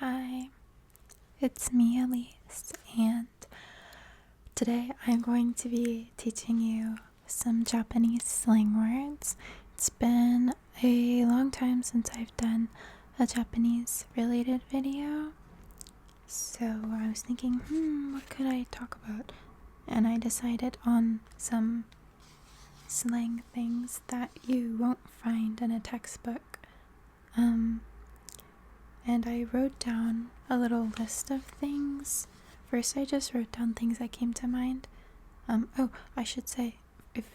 Hi, it's me, Alise, and today I'm going to be teaching you some Japanese slang words. It's been a long time since I've done a Japanese related video, so I was thinking, what could I talk about? And I decided on some slang things that you won't find in a textbook. And I wrote down a little list of things. First, I just wrote down things that came to mind. I should say,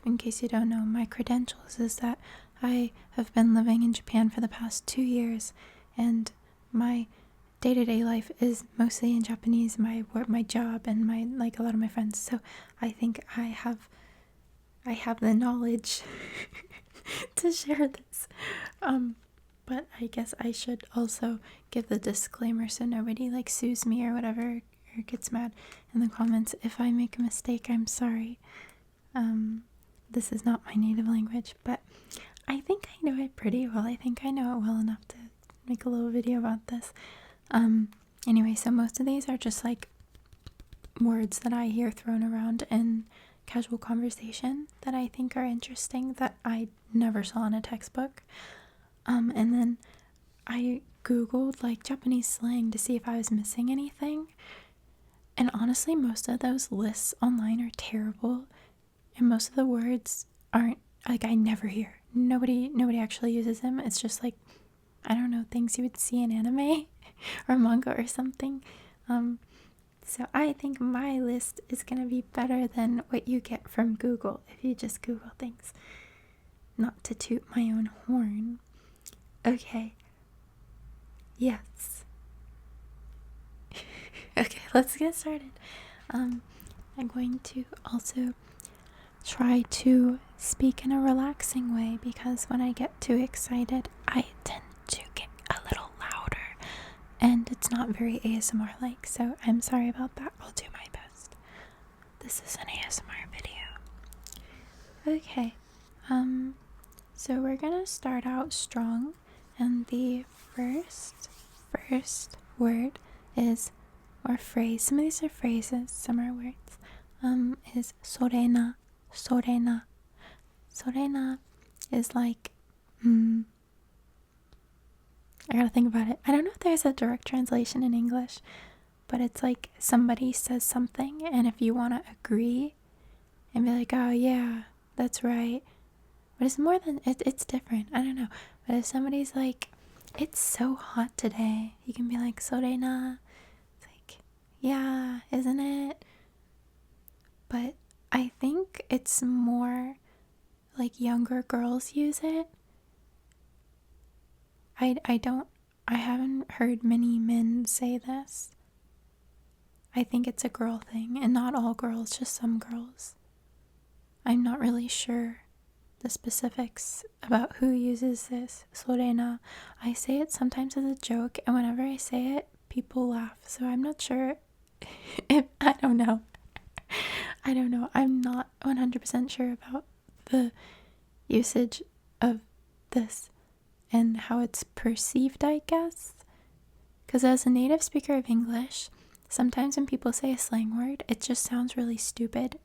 in case you don't know, my credentials is that I have been living in Japan for the past 2 years, and my day-to-day life is mostly in Japanese. My work, my job, and a lot of my friends. So I think I have the knowledge to share this. But I guess I should also give the disclaimer so nobody sues me or whatever or gets mad in the comments. If I make a mistake, I'm sorry. This is not my native language, but I think I know it pretty well. I think I know it well enough to make a little video about this. Anyway, so most of these are just words that I hear thrown around in casual conversation that I think are interesting that I never saw in a textbook. And then I googled Japanese slang to see if I was missing anything. And honestly, most of those lists online are terrible. And most of the words aren't, I never hear. Nobody actually uses them. It's just I don't know, things you would see in anime or manga or something. So I think my list is going to be better than what you get from Google if you just Google things. Not to toot my own horn. Okay. Yes. Okay, let's get started. I'm going to also try to speak in a relaxing way because when I get too excited, I tend to get a little louder and it's not very ASMR-like, so I'm sorry about that. I'll do my best. This is an ASMR video. Okay. So we're gonna start out strong. And the first word is, or phrase, some of these are phrases, some are words, is sorena. Sorena is I gotta think about it. I don't know if there's a direct translation in English, but it's somebody says something, and if you want to agree and be oh yeah, that's right. But it's more than, it's different. I don't know. But if somebody's it's so hot today, you can be sorena. It's yeah, isn't it? But I think it's more younger girls use it. I haven't heard many men say this. I think it's a girl thing, and not all girls, just some girls. I'm not really sure the specifics about who uses this, sorena. I say it sometimes as a joke, and whenever I say it, people laugh, so I'm not sure if, I don't know. I'm not 100% sure about the usage of this and how it's perceived, I guess. Because as a native speaker of English, sometimes when people say a slang word, it just sounds really stupid.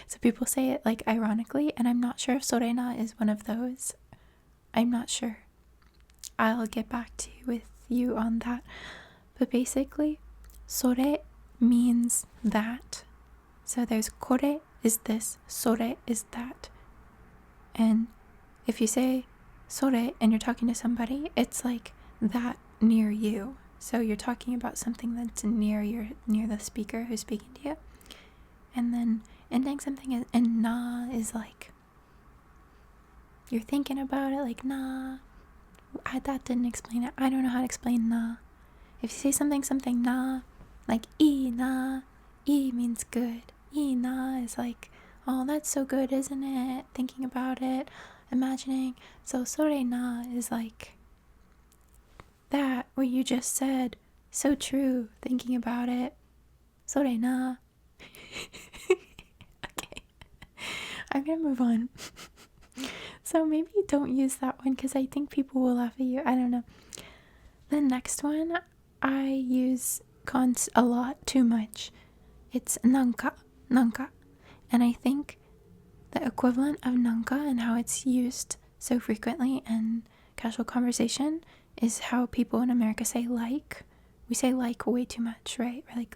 So people say it ironically, and I'm not sure if sorena is one of those. I'm not sure. I'll get back to you on that. But basically, sore means that. So there's kore is this, sore is that. And if you say sore and you're talking to somebody, it's that near you. So you're talking about something that's near the speaker who's speaking to you. And then ending something in na is you're thinking about it, nah. That didn't explain it. I don't know how to explain na. If you say something na, ii na, ii means good. Ii na is oh, that's so good, isn't it? Thinking about it, imagining. So sore na is that, what you just said. So true, thinking about it. Sore na. Okay. I'm gonna move on. So maybe don't use that one because I think people will laugh at you. I don't know. The next one I use cons a lot, too much. It's nanka. And I think the equivalent of nanka and how it's used so frequently in casual conversation is how people in America say like. We say like way too much, right? We're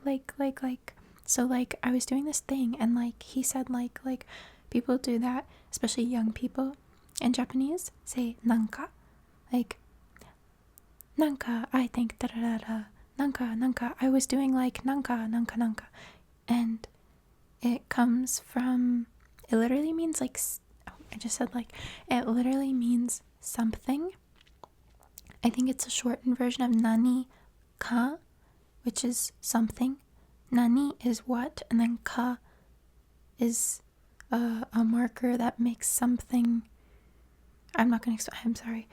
like. So like I was doing this thing and like he said like people do that, especially young people in Japanese say nanka. Like nanka, I think da da da da. Nanka. I was doing like nanka. And it comes from, it literally means like, I just said like, it literally means something. I think it's a shortened version of nani ka, which is something. Nani is what, and then ka is a marker that makes something. I'm not gonna explain. I'm sorry.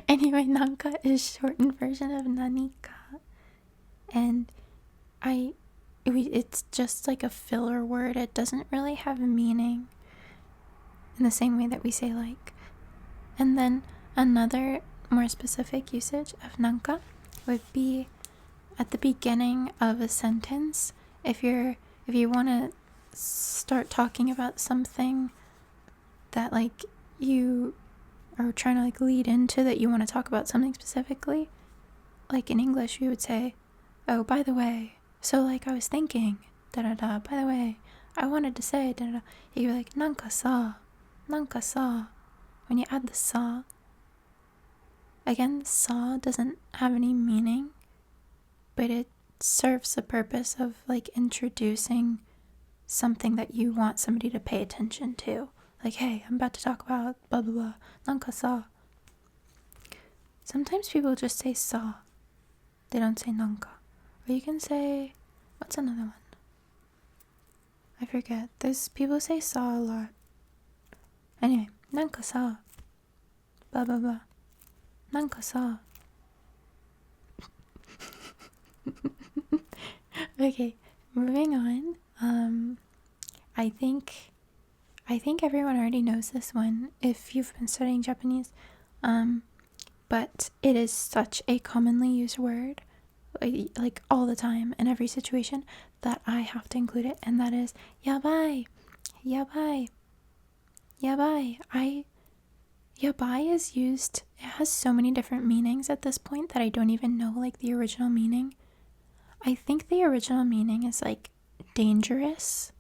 Anyway, nanka is shortened version of nani ka, and it's just like a filler word. It doesn't really have a meaning in the same way that we say like. And then another more specific usage of nanka would be at the beginning of a sentence. If you want to start talking about something that like you are trying to like lead into, that you want to talk about something specifically, like in English we would say, oh, by the way, so like I was thinking by the way, I wanted to say you're like nanka sa. When you add the sa, again, sa doesn't have any meaning, but it serves the purpose of like introducing something that you want somebody to pay attention to. Like, hey, I'm about to talk about blah blah blah, nanka sa. Sometimes people just say sa, they don't say nanka. Or you can say, what's another one? I forget. There's people say sa a lot. Anyway, nanka sa, blah blah blah, nanka sa. Okay, moving on. I think everyone already knows this one if you've been studying Japanese. But it is such a commonly used word, like all the time in every situation, that I have to include it, and that is yabai. Yabai is used, it has so many different meanings at this point that I don't even know like the original meaning. I think the original meaning is like dangerous,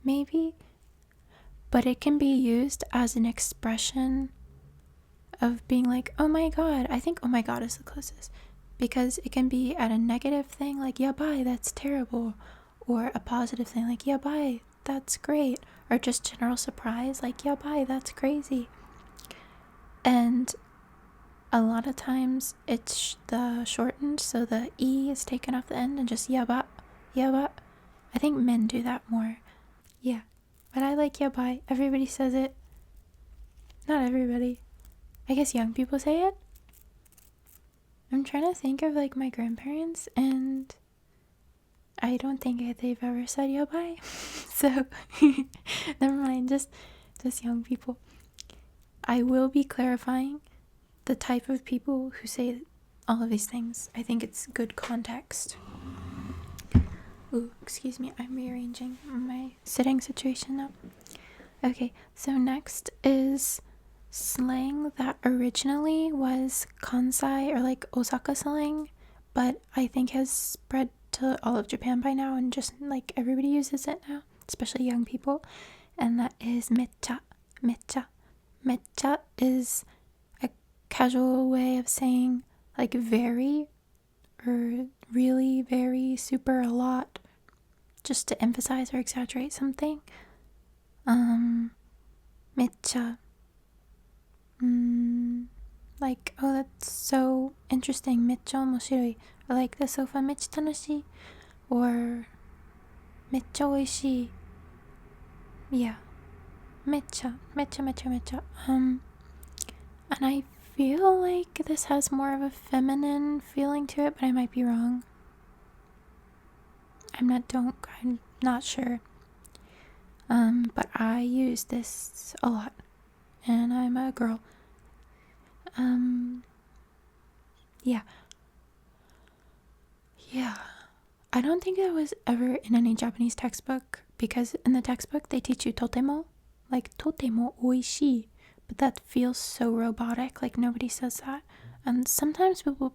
maybe, but it can be used as an expression of being like, oh my god. I think oh my god is the closest, because it can be at a negative thing like yabai, that's terrible, or a positive thing like yabai, that's great, or just general surprise like yabai, that's crazy. And a lot of times it's the shortened, so the e is taken off the end and just yaba. I think men do that more. Yeah, but I like yabai. Everybody says it. Not everybody. I guess young people say it. I'm trying to think of like my grandparents, and I don't think they've ever said yabai. So never mind, just young people. I will be clarifying the type of people who say all of these things. I think it's good context. Ooh, excuse me, I'm rearranging my sitting situation now. Okay, so next is slang that originally was Kansai or like Osaka slang, but I think has spread to all of Japan by now, and just like everybody uses it now, especially young people, and that is mecha. Mecha is a casual way of saying like very, or really, very, super, a lot, just to emphasize or exaggerate something. Mecha. Like, oh, that's so interesting. Mecha omoshiroi. Or like, the sofa mecha tanoshii. Or mecha oishii. Yeah. Mecha. And I feel like this has more of a feminine feeling to it, but I might be wrong. I'm not sure. But I use this a lot, and I'm a girl. Yeah. Yeah. I don't think it was ever in any Japanese textbook, because in the textbook they teach you totemo, like totemo oishii, but that feels so robotic, like nobody says that. And sometimes people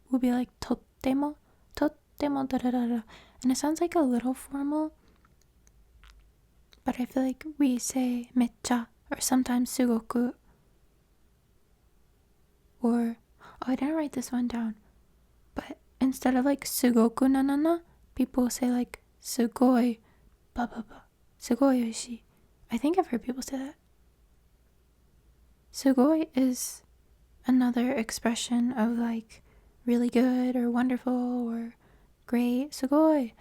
will be like totemo da da da da, and it sounds like a little formal, but I feel like we say mecha or sometimes sugoku, or I didn't write this one down, but instead of like sugoku nanana, people say like sugoi ba ba ba, sugoi oishii. I think I've heard people say that. Sugoi is another expression of like really good or wonderful or great. Sugoi.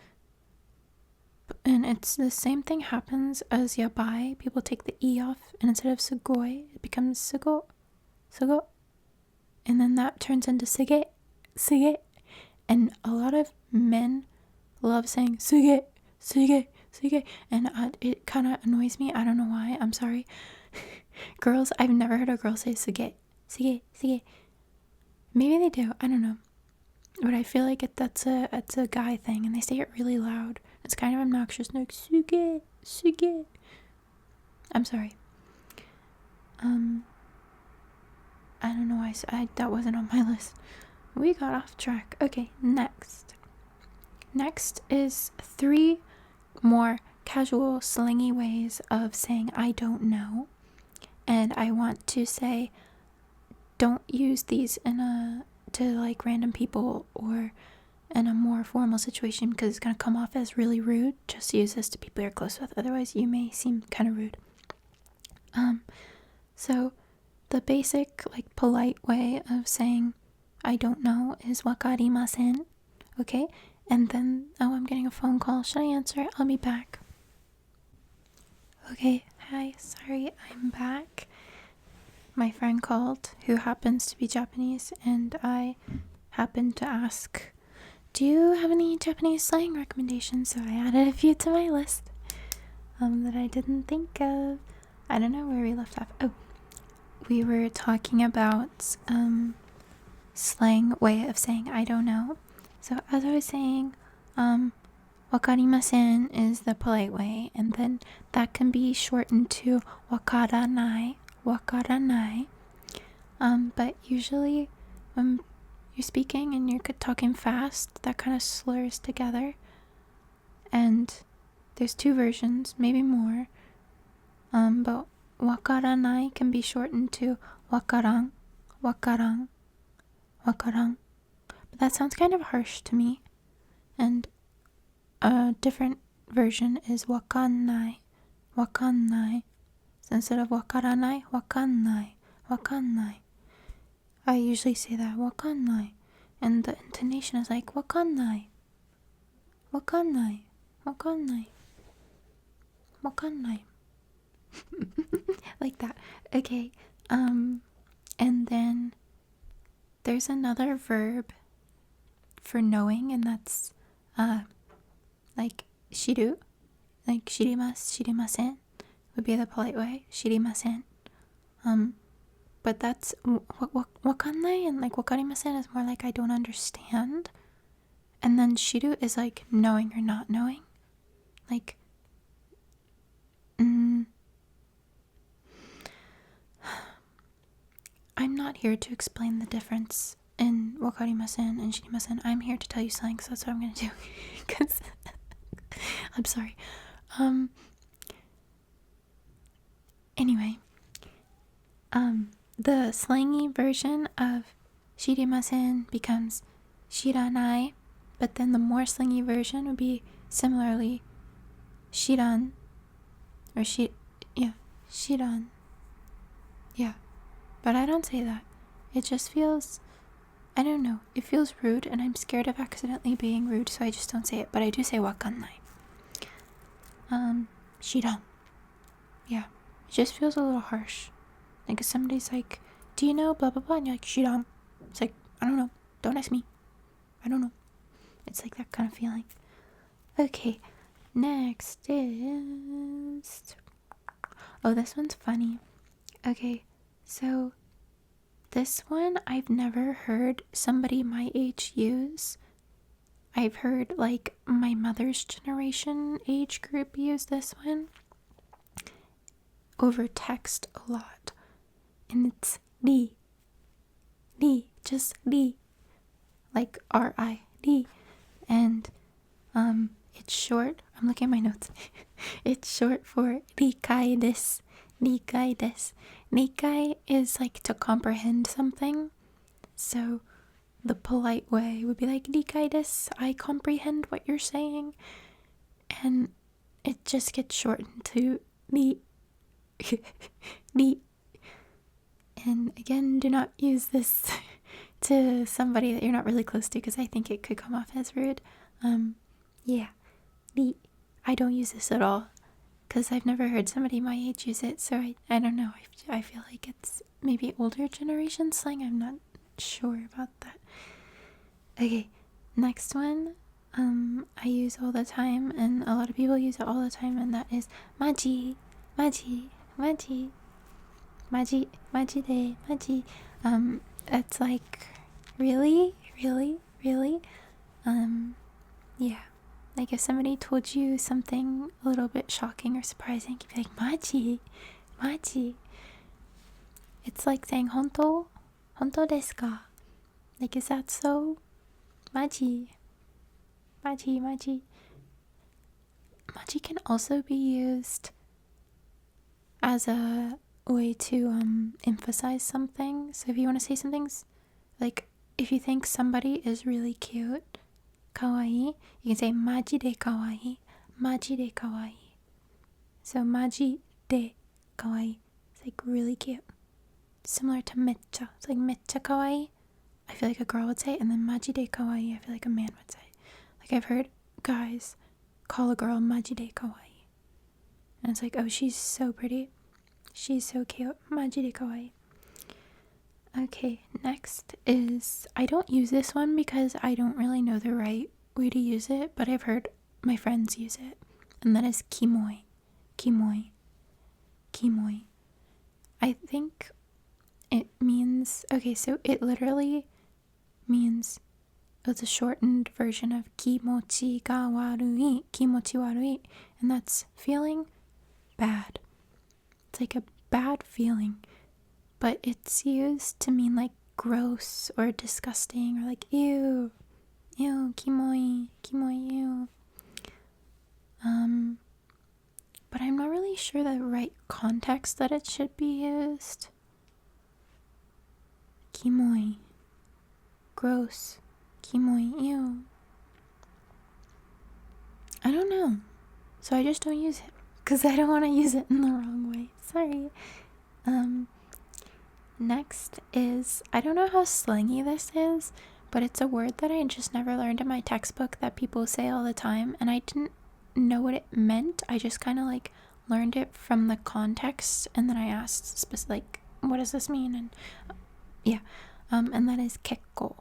And it's the same thing happens as yabai. People take the e off, and instead of sugoi, it becomes sugo. And then that turns into sige. And a lot of men love saying sige, and it kind of annoys me. I don't know why. I'm sorry. Girls, I've never heard a girl say sige. Maybe they do. I don't know. But I feel like that's a guy thing, and they say it really loud. It's kind of obnoxious. Like suge. I'm sorry. I don't know why that wasn't on my list. We got off track. Okay, next. Next is 3 more casual, slangy ways of saying I don't know. And I want to say, don't use these to like random people or in a more formal situation, because it's going to come off as really rude. Just use this to people you're close with. Otherwise, you may seem kind of rude. So the basic, like, polite way of saying I don't know is wakarimasen. Okay? And then, I'm getting a phone call. Should I answer it? I'll be back. Okay, hi, sorry, I'm back. My friend called, who happens to be Japanese, and I happened to ask, do you have any Japanese slang recommendations? So I added a few to my list that I didn't think of. I don't know where we left off. Oh, we were talking about slang way of saying I don't know. So as I was saying, wakarimasen is the polite way, and then that can be shortened to wakaranai. But usually when you're speaking and you're talking fast, that kind of slurs together. And there's 2 versions, maybe more. But wakaranai can be shortened to wakaran. But that sounds kind of harsh to me. And a different version is wakannai. So instead of wakaranai, wakannai. I usually say that, wakannai. And the intonation is like wakannai. Like that. Okay. And then there's another verb for knowing, and that's like shiru. Like shirimasen would be the polite way. Shirimasen. But that's wakannai, and like wakarimasen is more like I don't understand. And then shiru is like knowing or not knowing. Like I'm not here to explain the difference in wakarimasen and shirimasen. I'm here to tell you slang, so that's what I'm gonna do. Cause I'm sorry. Anyway, the slangy version of shirimasen becomes shiranai, but then the more slangy version would be similarly shiran, or shiran. Yeah, but I don't say that. It just feels, I don't know, it feels rude, and I'm scared of accidentally being rude, so I just don't say it. But I do say wakannai. Shiran. Yeah, it just feels a little harsh. Like if somebody's like, do you know blah blah blah, and you're like, shiran. It's like, I don't know, don't ask me, I don't know. It's like that kind of feeling. Okay, next is, oh, this one's funny. Okay, so this one I've never heard somebody my age use. I've heard like my mother's generation age group use this one over text a lot. And it's 리, just 리, like R-I-D. And it's short, I'm looking at my notes. It's short for 理解です. 理解です. 理解 is like to comprehend something. So the polite way would be like 理解です. I comprehend what you're saying. And it just gets shortened to 理. 理. And again, do not use this to somebody that you're not really close to because I think it could come off as rude. Yeah. 理. I don't use this at all because I've never heard somebody my age use it, so I don't know. I feel like it's maybe older generation slang. I'm not sure about that. Okay, next one I use all the time, and a lot of people use it all the time, and that is Majide. It's like really. Yeah. Like if somebody told you something a little bit shocking or surprising, you'd be like, Maji. It's like saying honto desu ka? Like, is that so? Maji. Maji can also be used as a way to emphasize something. So if you want to say something's like, if you think somebody is really cute, kawaii, you can say majide kawaii. So majide kawaii. It's like really cute. Similar to mecha. It's like mecha kawaii, I feel like a girl would say, and then majide kawaii, I feel like a man would say. Like I've heard guys call a girl majide kawaii. And it's like, oh, she's so pretty. She's so cute. Majide kawaii. Okay, next is, I don't use this one because I don't really know the right way to use it, but I've heard my friends use it, and that is kimoi. I think it means, okay, so it literally means, it's a shortened version of kimochi ga warui, and that's feeling bad. It's like a bad feeling. But it's used to mean like gross or disgusting or like ew, kimoi, ew. But I'm not really sure the right context that it should be used. Kimoi, gross, kimoi, ew. I don't know. So I just don't use it because I don't want to use it in the wrong way. Sorry. Next is, I don't know how slangy this is, but it's a word that I just never learned in my textbook that people say all the time, and I didn't know what it meant. I just kind of like learned it from the context, and then I asked like, what does this mean? And and that is kekko.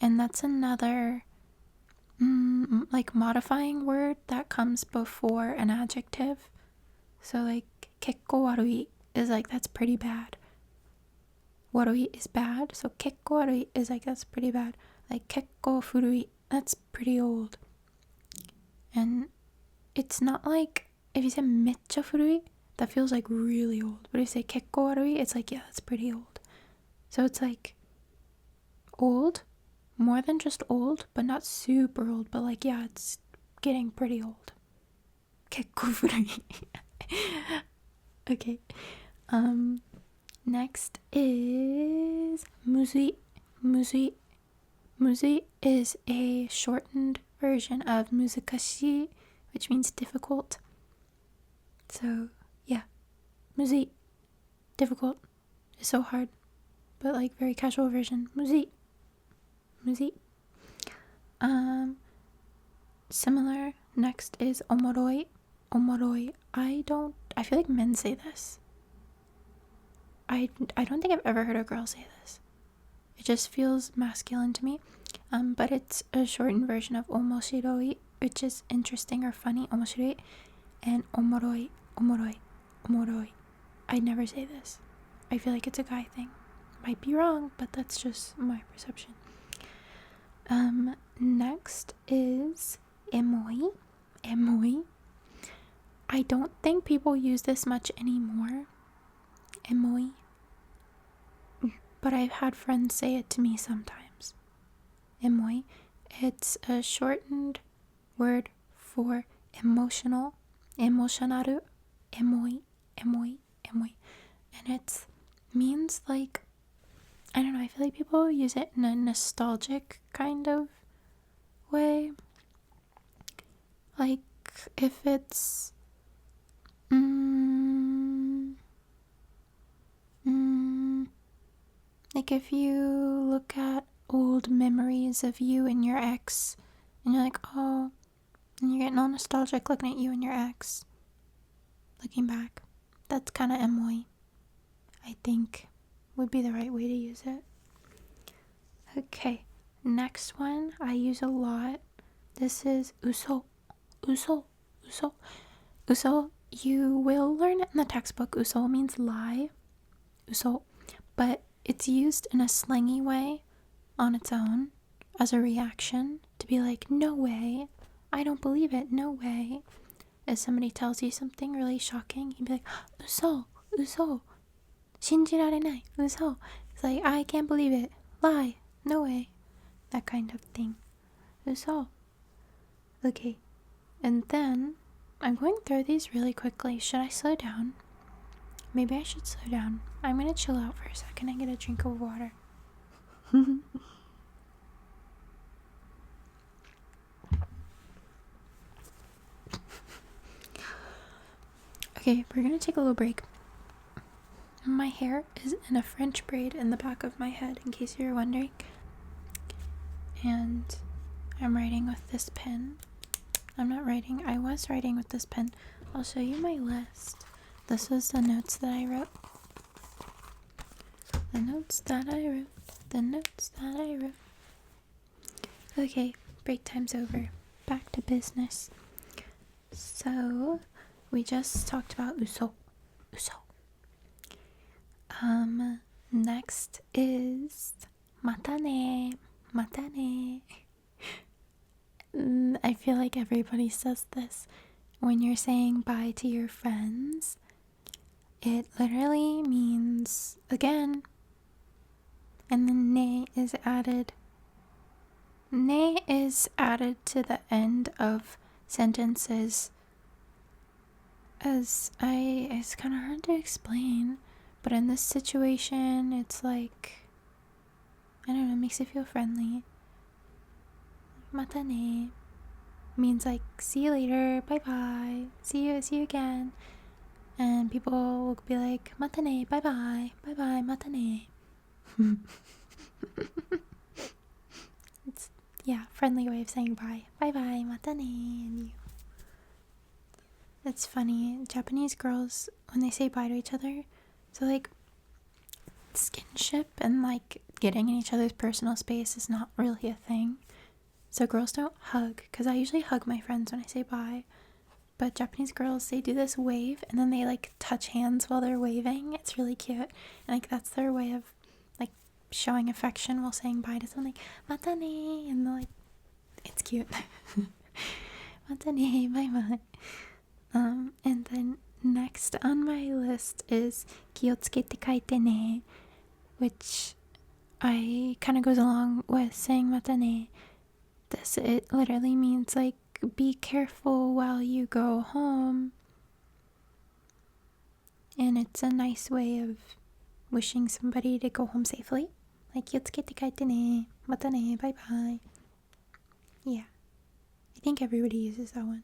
And that's another like modifying word that comes before an adjective. So like kekko warui is like, that's pretty bad. Warui is bad, so kekko warui is like, that's pretty bad. Like kekko furui, that's pretty old. And it's not like, if you say mecha furui, that feels like really old. But if you say kekko warui, it's like, yeah, that's pretty old. So it's like old, more than just old, but not super old, but like, yeah, it's getting pretty old. Kekko furui. Okay. Next is muzui. Muzui is a shortened version of muzukashii, which means difficult. So, yeah. Muzui. Difficult. It's so hard. But like very casual version. Muzui. Similar. Next is omoroi. I feel like men say this. I don't think I've ever heard a girl say this. It just feels masculine to me. But it's a shortened version of omoshiroi, which is interesting or funny, omoshiroi, and omoroi. I never say this. I feel like it's a guy thing. Might be wrong, but that's just my perception. Next is emoi. Emoi. I don't think people use this much anymore. Emoi. But I've had friends say it to me sometimes. Emoi. It's a shortened word for emotional. Emotionaru. Emoi. Emoi. Emoi. And it means like, I don't know, I feel like people use it in a nostalgic kind of way. Like if it's like if you look at old memories of you and your ex and you're like, oh, and you're getting all nostalgic looking at you and your ex, looking back, that's kind of emoi, I think would be the right way to use it. Okay, next one I use a lot. This is uso. Uso. Uso. Uso. You will learn it in the textbook. Uso means lie. Uso. But it's used in a slangy way on its own as a reaction to be like, no way. I don't believe it. No way. If somebody tells you something really shocking, you'd be like, uso. Uso. Shinjirarenai. Uso. It's like, I can't believe it. Lie. No way. That kind of thing. Uso. Okay. And then I'm going through these really quickly. Should I slow down? Maybe I should slow down. I'm gonna chill out for a second and get a drink of water. Okay, we're gonna take a little break. My hair is in a French braid in the back of my head, in case you're wondering. And I'm writing with this pen. I was writing with this pen. I'll show you my list. This was the notes that I wrote. The notes that I wrote. Okay, break time's over. Back to business. So, we just talked about uso. Uso. Next is mata ne. Mata ne. I feel like everybody says this when you're saying bye to your friends. It literally means again, and then ne is added. Ne is added to the end of sentences. It's kind of hard to explain, but in this situation, it's like, I don't know, it makes it feel friendly. Mata ne means like, see you later, bye bye, see you again. And people will be like, mata ne, bye bye, mata ne. It's, friendly way of saying bye. Bye bye, mata ne, and you. It's funny, Japanese girls, when they say bye to each other, so like, skinship and like getting in each other's personal space is not really a thing. So girls don't hug, because I usually hug my friends when I say bye. But Japanese girls, they do this wave, and then they like touch hands while they're waving. It's really cute. And like that's their way of like showing affection while saying bye to someone, like mata ne, and they're like, it's cute. Mata ne, bye bye. And then next on my list is kiotsukete kaite ne, which I kind of goes along with saying mata ne. It literally means like, be careful while you go home. And it's a nice way of wishing somebody to go home safely. Like, kiotsukete kaite ne, mata ne, bye bye. Yeah. I think everybody uses that one.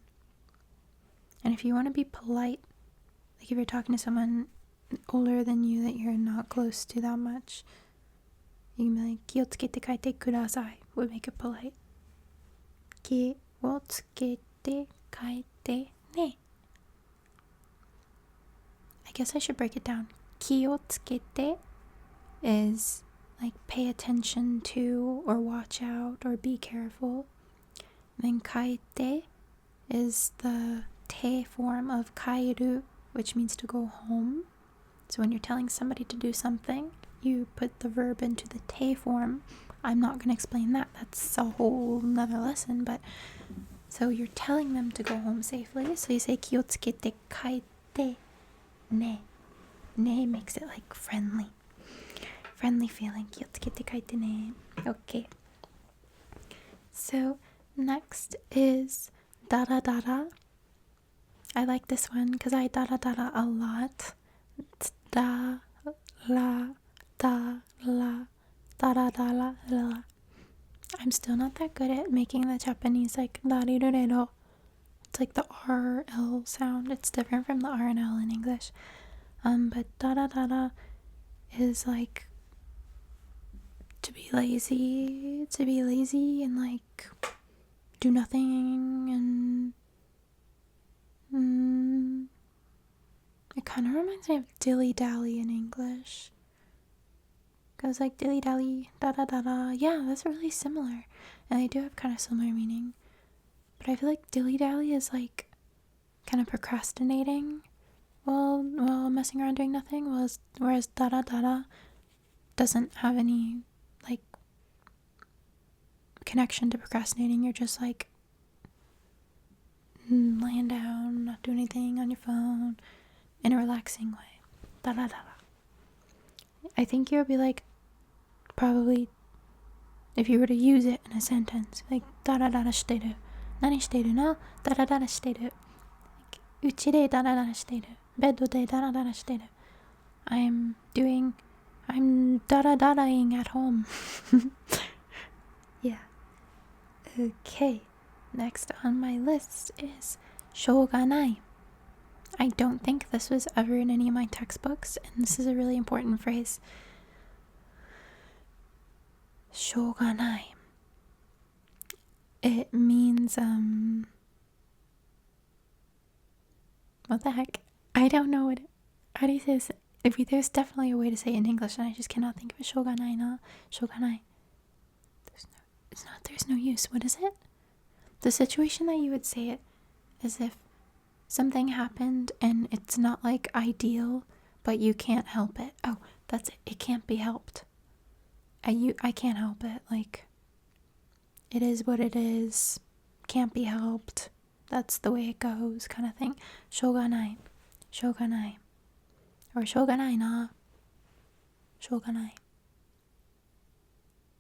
And if you want to be polite, like if you're talking to someone older than you that you're not close to that much, you can be like, kiotsukete kaite kudasai, would make it polite. Kiotsukete kaite ne. I guess I should break it down. Kiotsukete is like pay attention to, or watch out, or be careful. And then kaite is the te form of kairu, which means to go home. So when you're telling somebody to do something, you put the verb into the te form I'm not going to explain that. That's a whole nother lesson. But so you're telling them to go home safely. So you say 気をつけて帰ってね. Ne makes it like friendly. Friendly feeling. 気をつけて帰ってね. Okay. So next is dara dara. I like this one because I dara dara a lot. It's da la da la dara dara la. I'm still not that good at making the Japanese like darirurero. It's like the R L sound. It's different from the R and L in English. But dara dara is like to be lazy and like do nothing, and it kind of reminds me of dilly dally in English. Goes like dilly dally, da da da da. Yeah, that's really similar, and they do have kind of similar meaning. But I feel like dilly dally is like kind of procrastinating while messing around doing nothing, whereas da da da da doesn't have any like connection to procrastinating. You're just like laying down, not doing anything on your phone in a relaxing way. Da da da da. I think you would be like, probably, if you were to use it in a sentence, like da da da da shiteru. Nani shiteru na? Da da da da shiteru. Like, uchi de da da da shiteru. Beddo de da da da shiteru. I'm da-da-da-daing at home. Yeah. Okay. Next on my list is shoganai. I don't think this was ever in any of my textbooks, and this is a really important phrase. Shoganai. It means, what the heck? I don't know how do you say this? There's definitely a way to say it in English, and I just cannot think of it. Shoganai na. Shoganai. There's no use. What is it? The situation that you would say it is if something happened and it's not like ideal, but you can't help it. Oh, that's it. It can't be helped. I can't help it. Like, it is what it is. Can't be helped. That's the way it goes, kind of thing. Shoganai. Shoganai. Or shoganai na. Shoganai.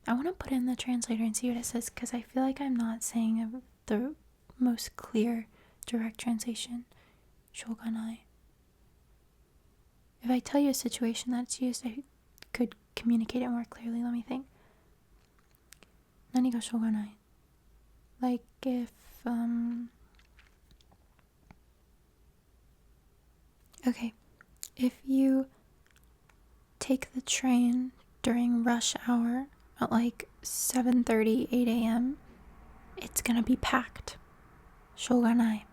I want to put in the translator and see what it says, because I feel like I'm not saying the most clear direct translation. Shoganai. If I tell you a situation that's used, I could communicate it more clearly. Let me think. Nani ga shoganai? Like if, okay. If you take the train during rush hour at like 7:30, 8 a.m., it's gonna be packed. Shoganai.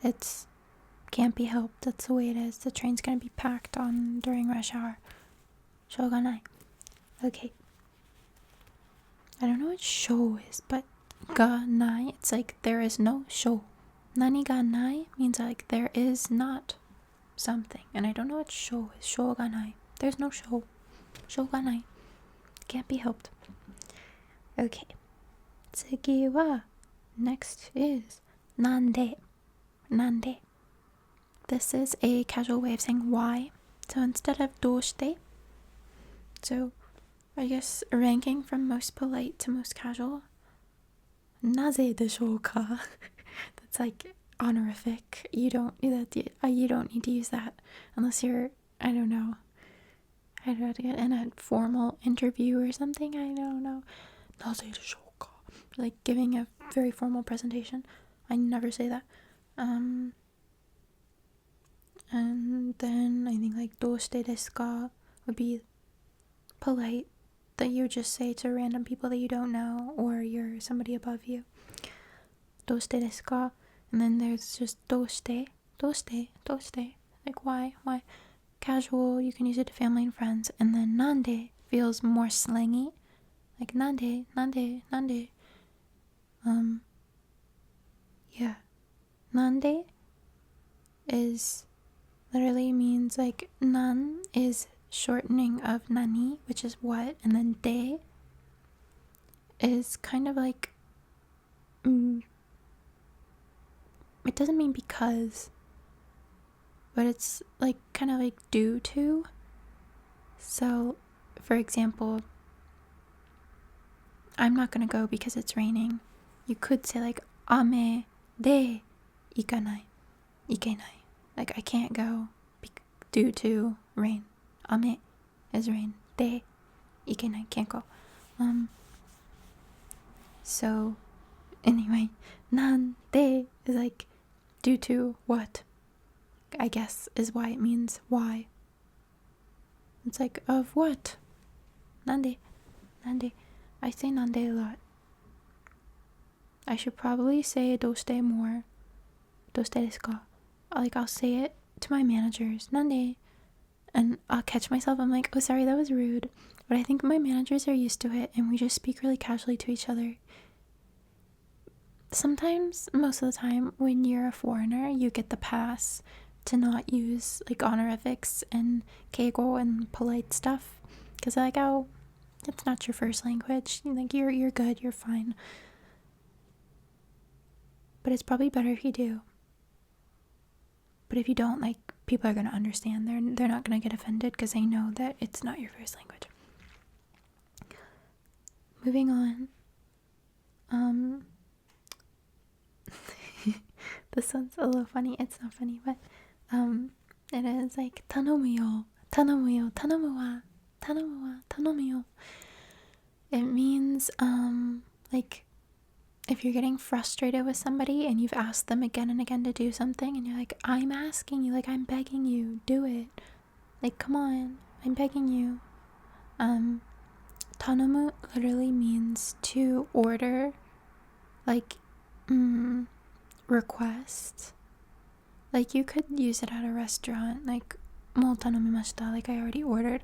It's can't be helped. That's the way it is. The train's gonna be packed during rush hour. Shoganai. Okay. I don't know what sho is, but ga nai, it's like there is no sho. Nani ga nai means like there is not something, and I don't know what sho is. Shoganai. There's no sho. Shoganai. Can't be helped. Okay. Tsugi wa, next is nande. Nande. This is a casual way of saying why. So instead of doshite, so I guess ranking from most polite to most casual, naze deshou ka? That's like honorific. You don't need to use that unless you're, I don't know, in a formal interview or something. I don't know. Naze deshou ka? Like giving a very formal presentation. I never say that. And then I think like doshite desu ka would be polite, that you just say to random people that you don't know, or you're somebody above you. Doshite desu ka? And then there's just doshite, like why? Casual, you can use it to family and friends. And then nande feels more slangy, like nande. Yeah, nande is literally means like nan is shortening of nani, which is what, and then de is kind of like, it doesn't mean because, but it's like kind of like due to. So, for example, I'm not gonna go because it's raining. You could say like, ame de ikanai, ikenai. Like, I can't go due to rain. Ame is rain. De ikenai, can't go. So, anyway, nan de is like due to what, I guess, is why it means why. It's like, of what? Nande. Nande. I say nande a lot. I should probably say doste more. Doste desu ka? Like, I'll say it to my managers. Nande. And I'll catch myself. I'm like, oh, sorry, that was rude. But I think my managers are used to it, and we just speak really casually to each other. Sometimes, most of the time, when you're a foreigner, you get the pass to not use like honorifics and keigo and polite stuff, because they're like, oh, it's not your first language. Like, you're good, you're fine. But it's probably better if you do. But if you don't, like, people are gonna understand. They're not gonna get offended because they know that it's not your first language. Moving on. This one's a little funny. It's not funny, but it is like tanomu yo, tanomu yo, tanomu wa, tanomu wa, tanomu yo. It means like if you're getting frustrated with somebody and you've asked them again and again to do something, and you're like, I'm asking you, like, I'm begging you, do it. Like, come on, I'm begging you. Tanomu literally means to order, like, request. Like, you could use it at a restaurant, like, mo tanomimashita, like, I already ordered.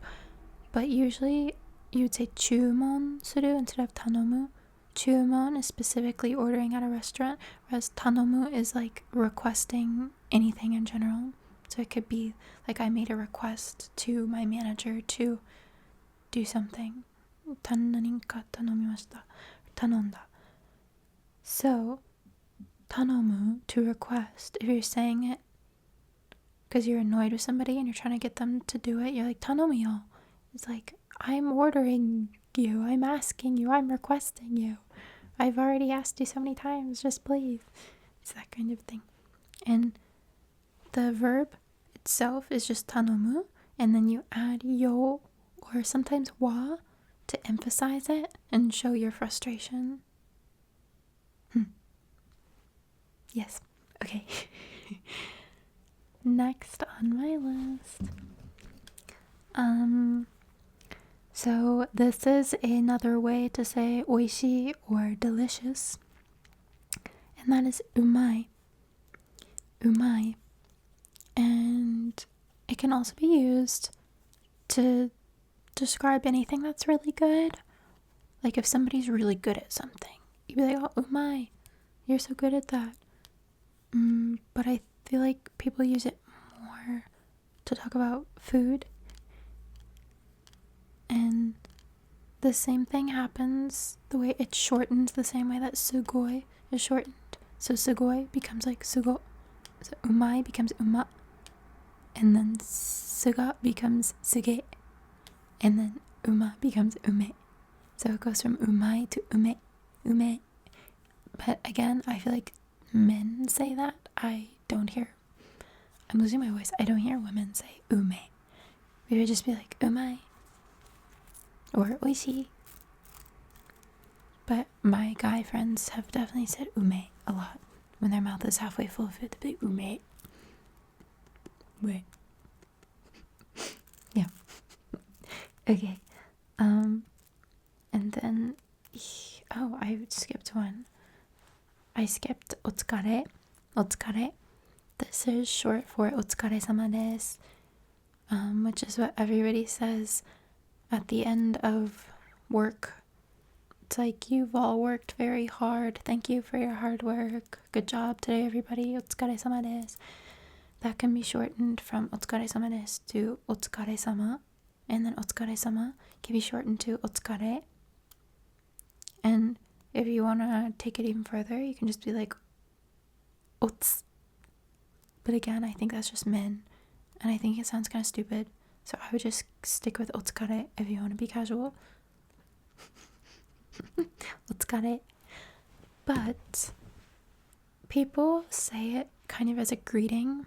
But usually you would say chūmon suru instead of tanomu. Chūmon is specifically ordering at a restaurant, whereas tanomu is like requesting anything in general. So it could be like, I made a request to my manager to do something.何か頼みました。頼んだ. So, tanomu, to request, if you're saying it because you're annoyed with somebody and you're trying to get them to do it, you're like, tanomu yo. It's like, I'm ordering you, I'm asking you, I'm requesting you. I've already asked you so many times, just please. It's that kind of thing. And the verb itself is just tanomu, and then you add yo or sometimes wa to emphasize it and show your frustration. Yes. Okay. Next on my list. So this is another way to say oishii or delicious. And that is umai. Umai. And it can also be used to describe anything that's really good. Like if somebody's really good at something, you'd be like, oh, umai, you're so good at that. But I feel like people use it more to talk about food. And the same thing happens, the way it's shortened, the same way that sugoi is shortened. So sugoi becomes like sugo. So umai becomes uma. And then suga becomes suge. And then uma becomes ume. So it goes from umai to ume. Ume. But again, I feel like men say that. I don't hear. I'm losing my voice. I don't hear women say ume. We would just be like umai. Or oishii. But my guy friends have definitely said ume a lot. When their mouth is halfway full of food, they'll be ume. Wait. Yeah. Okay. And then, oh, I skipped one. I skipped otsukare. Otsukare. This is short for otsukare-sama desu, which is what everybody says at the end of work. It's like, you've all worked very hard. Thank you for your hard work. Good job today, everybody. Otsukare-sama desu. That can be shortened from otsukare-sama desu to otsukare-sama. And then otsukare-sama can be shortened to otsukare. And if you want to take it even further, you can just be like, ots. But again, I think that's just men. And I think it sounds kind of stupid. So I would just stick with otsukare if you want to be casual. Otsukare. But people say it kind of as a greeting.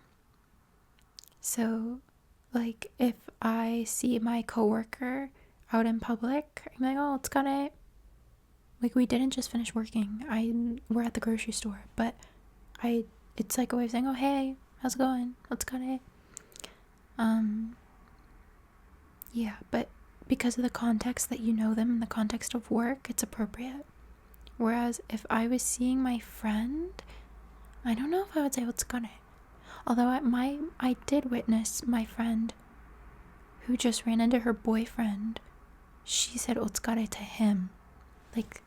So, like, if I see my coworker out in public, I'm like, oh, otsukare. Like, we didn't just finish working. We're at the grocery store. But it's like a way of saying, oh, hey, how's it going? Otsukare. Yeah, but because of the context that you know them in the context of work, it's appropriate. Whereas if I was seeing my friend, I don't know if I would say otsukare. Although I did witness my friend who just ran into her boyfriend. She said otsukare to him. Like,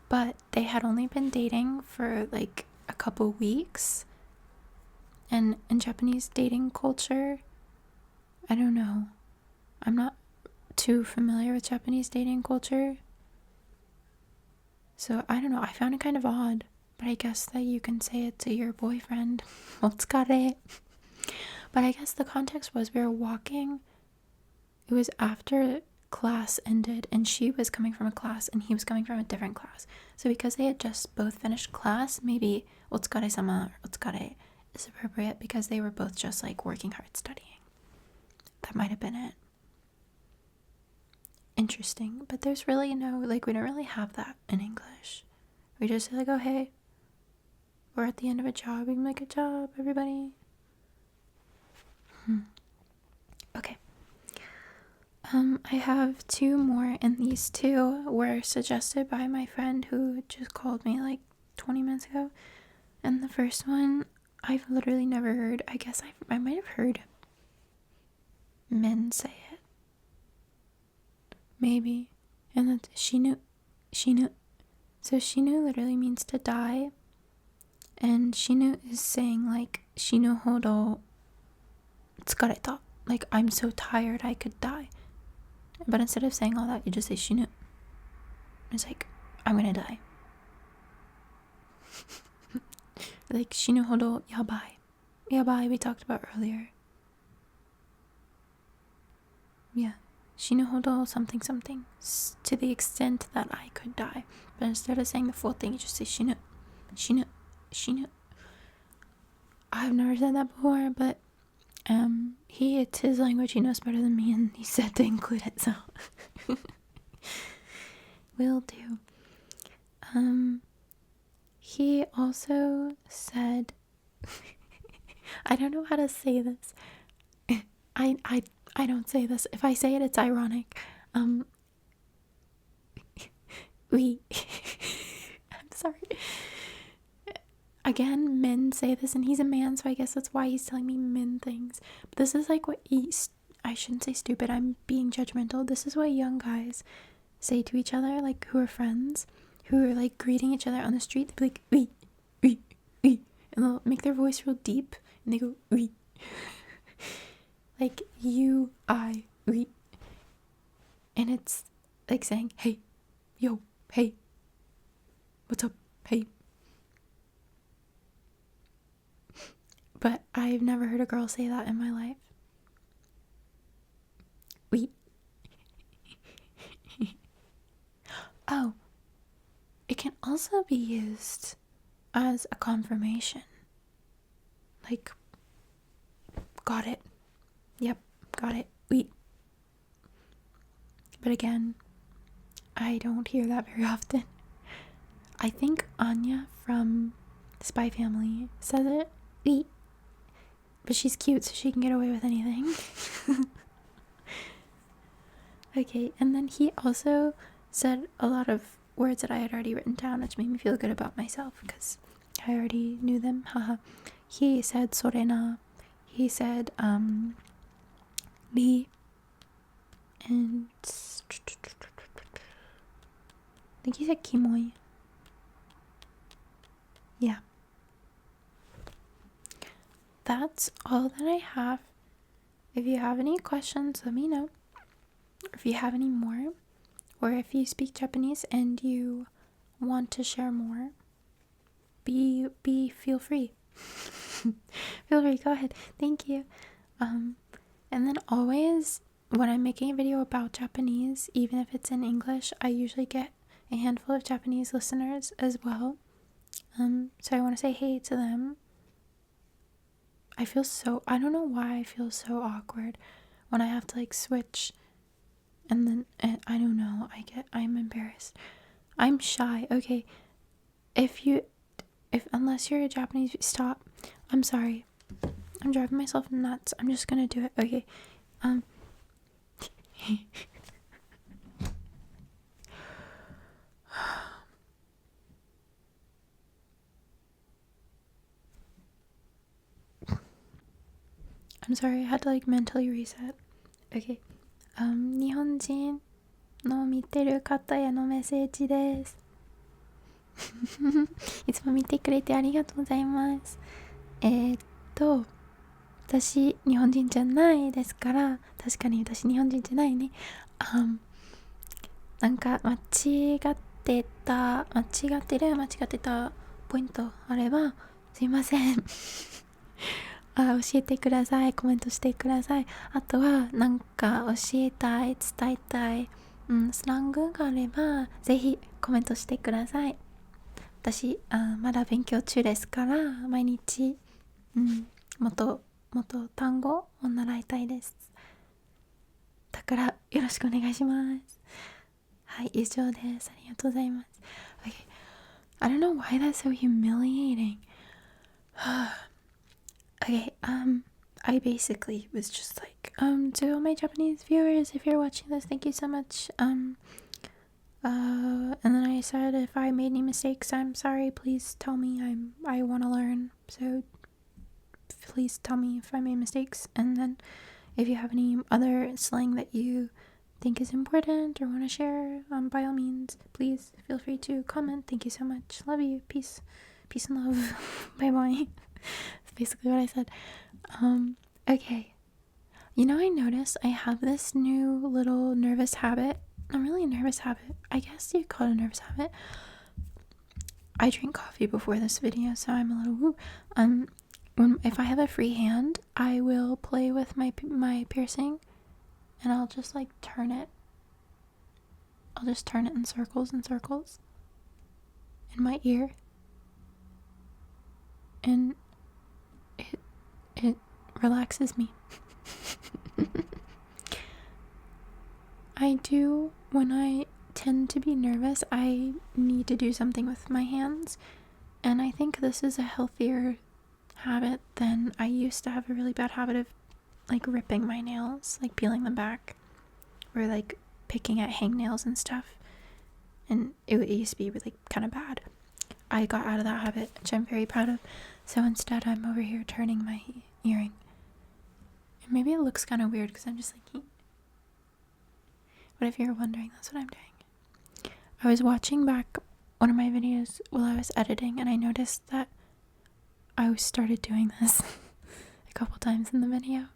but they had only been dating for like a couple weeks. And in Japanese dating culture, I don't know. I'm not too familiar with Japanese dating culture. So I don't know. I found it kind of odd. But I guess that you can say it to your boyfriend. Otsukare. But I guess the context was we were walking. It was after class ended. And she was coming from a class. And he was coming from a different class. So because they had just both finished class, maybe otsukare-sama or otsukare is appropriate. Because they were both just like working hard studying. That might have been it. Interesting. But there's really no, like, we don't really have that in English. We just say like, oh, hey, we're at the end of a job. We can make a job, everybody. Okay. I have two more, and these two were suggested by my friend who just called me like 20 minutes ago. And the first one, I've literally never heard. I guess I might have heard men say it. Maybe. And that's shinu. Shinu. So shinu literally means to die. And shinu is saying like shinu hodo tsukareta. Like, I'm so tired I could die. But instead of saying all that, you just say shinu. It's like, I'm gonna die. Like shinu hodo yabai. Yabai we talked about earlier. Yeah. Shinu hodo something something. To the extent that I could die. But instead of saying the full thing, you just say shinu. Shinu. Shinu. I've never said that before, but it's his language, he knows better than me, and he said to include it, so will do. He also said I don't know how to say this. I don't say this. If I say it, it's ironic. I'm sorry. Again, men say this, and he's a man, so I guess that's why he's telling me men things. But this is like what I shouldn't say stupid, I'm being judgmental. This is what young guys say to each other, like, who are friends, who are, like, greeting each other on the street. They'll be like, "Ui, ui," and they'll make their voice real deep, and they go, "Ui." Like, you, I, we. And it's like saying, hey, yo, hey, what's up, hey. But I've never heard a girl say that in my life. We. Oh, it can also be used as a confirmation. Like, got it. Yep, got it. We. But again, I don't hear that very often. I think Anya from Spy Family says it. We. But she's cute, so she can get away with anything. Okay, and then he also said a lot of words that I had already written down, which made me feel good about myself, because I already knew them. Haha. He said sorena. He said, li. And I think he said kimoi. Yeah. That's all that I have. If you have any questions, let me know. If you have any more, or if you speak Japanese and you want to share more, feel free. Feel free, go ahead. Thank you. And then always, when I'm making a video about Japanese, even if it's in English, I usually get a handful of Japanese listeners as well. So I want to say hey to them. I don't know why I feel so awkward when I have to like switch, and then I don't know, I'm embarrassed. I'm shy. Okay, unless you're a Japanese, stop. I'm sorry. I'm driving myself nuts. I'm just gonna do it. Okay. I'm sorry, I had to like mentally reset. Okay. 日本人の見てる方へのメッセージです。いつも見てくれてありがとうございます。私日本人じゃないですから、確かに私日本人じゃないね。なんか間違ってたポイントあればすいません。教えてください。コメントしてください。あとはなんか教えたい、伝えたい、スラングがあればぜひコメントしてください。私まだ勉強中ですから毎日、もっと単語を習いたいです。だからよろしくお願いします。はい、以上です。ありがとうございます。Okay. I don't know why that's so humiliating. Okay, I basically was just like, to all my Japanese viewers, if you're watching this, thank you so much. And then I said, if I made any mistakes, I'm sorry, please tell me. I want to learn, so please tell me if I made mistakes. And then if you have any other slang that you think is important or want to share, by all means, please feel free to comment. Thank you so much. Love you. Peace and love. Bye bye. That's basically what I said. Okay. You know, I noticed I have this new little nervous habit. Not really a nervous habit. I guess you'd call it a nervous habit. I drink coffee before this video, so I'm a little if I have a free hand, I will play with my piercing, and I'll just like turn it. I'll just turn it in circles in my ear, and it relaxes me. I do, when I tend to be nervous, I need to do something with my hands, and I think this is a healthier habit than I used to have a really bad habit of like ripping my nails, like peeling them back, or like picking at hangnails and stuff, and it used to be really kind of bad. I got out of that habit, which I'm very proud of. So instead I'm over here turning my earring, and maybe it looks kind of weird because I'm just like, but if you're wondering, that's what I'm doing. I was watching back one of my videos while I was editing, and I noticed that I started doing this a couple times in the video.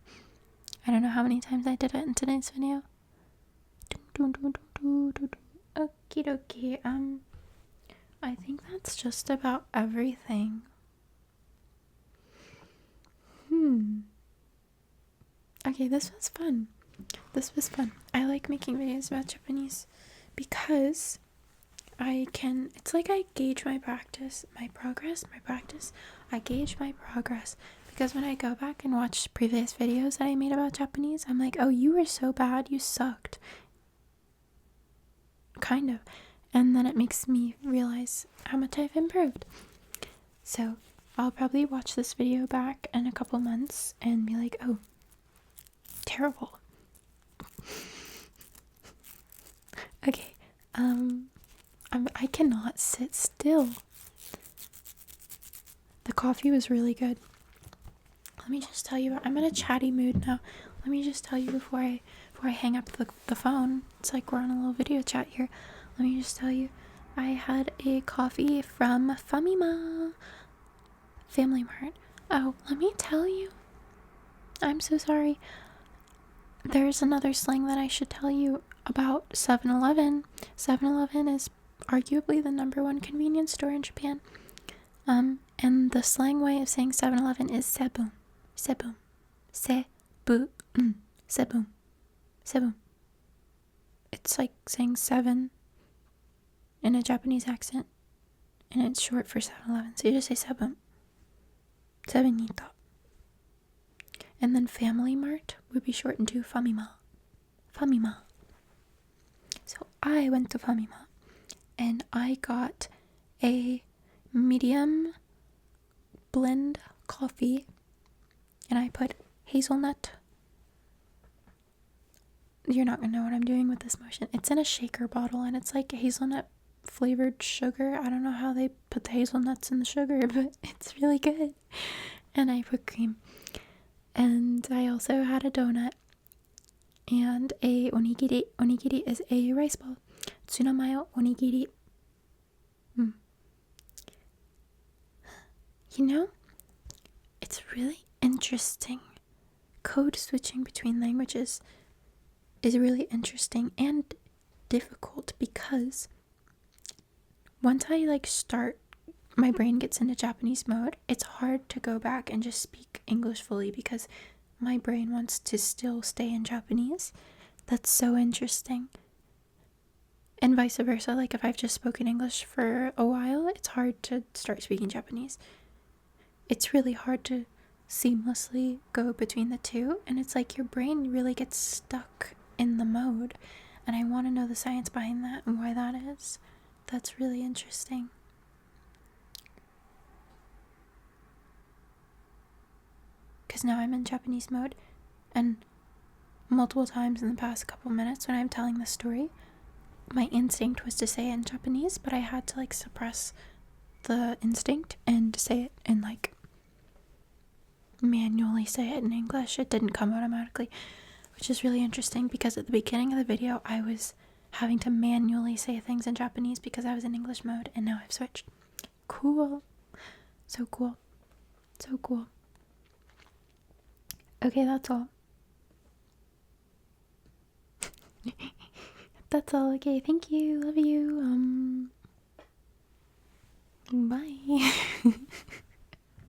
I don't know how many times I did it in today's video. Okie dokie. I think that's just about everything. Okay, this was fun. I like making videos about Japanese because it's like I gauge my progress. I gauge my progress because when I go back and watch previous videos that I made about Japanese, I'm like, oh, you were so bad, you sucked. Kind of. And then it makes me realize how much I've improved. So I'll probably watch this video back in a couple months and be like, oh, terrible. Okay, I cannot sit still. The coffee was really good. Let me just tell you, I'm in a chatty mood now. Let me just tell you before I hang up the phone. It's like we're on a little video chat here. Let me just tell you, I had a coffee from Famima Family Mart. Oh, let me tell you. I'm so sorry. There's another slang that I should tell you. about 7-Eleven. 7-Eleven is arguably the #1 convenience store in Japan. And the slang way of saying 7-Eleven is sebum. Sebum. Sebum. Sebum. Sebum. It's like saying 7 in a Japanese accent, and it's short for 7-Eleven. So you just say sebum. Sebenito. And then Family Mart would be shortened to Famima. Famima. So I went to Famima, and I got a medium blend coffee, and I put hazelnut. You're not gonna know what I'm doing with this motion. It's in a shaker bottle, and it's like hazelnut flavored sugar. I don't know how they put the hazelnuts in the sugar, but it's really good. And I put cream. And I also had a donut and a onigiri. Onigiri is a rice ball. Tsunamayo onigiri. You know, it's really interesting. Code switching between languages is really interesting and difficult, because once I start, my brain gets into Japanese mode, it's hard to go back and just speak English fully because my brain wants to still stay in Japanese. That's so interesting. And vice versa, like if I've just spoken English for a while, it's hard to start speaking Japanese. It's really hard to seamlessly go between the two, and it's like your brain really gets stuck in the mode, and I want to know the science behind that and why that is. That's really interesting. Because now I'm in Japanese mode, and multiple times in the past couple minutes when I'm telling the story, my instinct was to say it in Japanese, but I had to suppress the instinct and say it in manually say it in English. It didn't come automatically, which is really interesting, because at the beginning of the video I was having to manually say things in Japanese because I was in English mode, and now I've switched. Cool. So cool. So cool. Okay, that's all. That's all. Okay, thank you. Love you. Bye.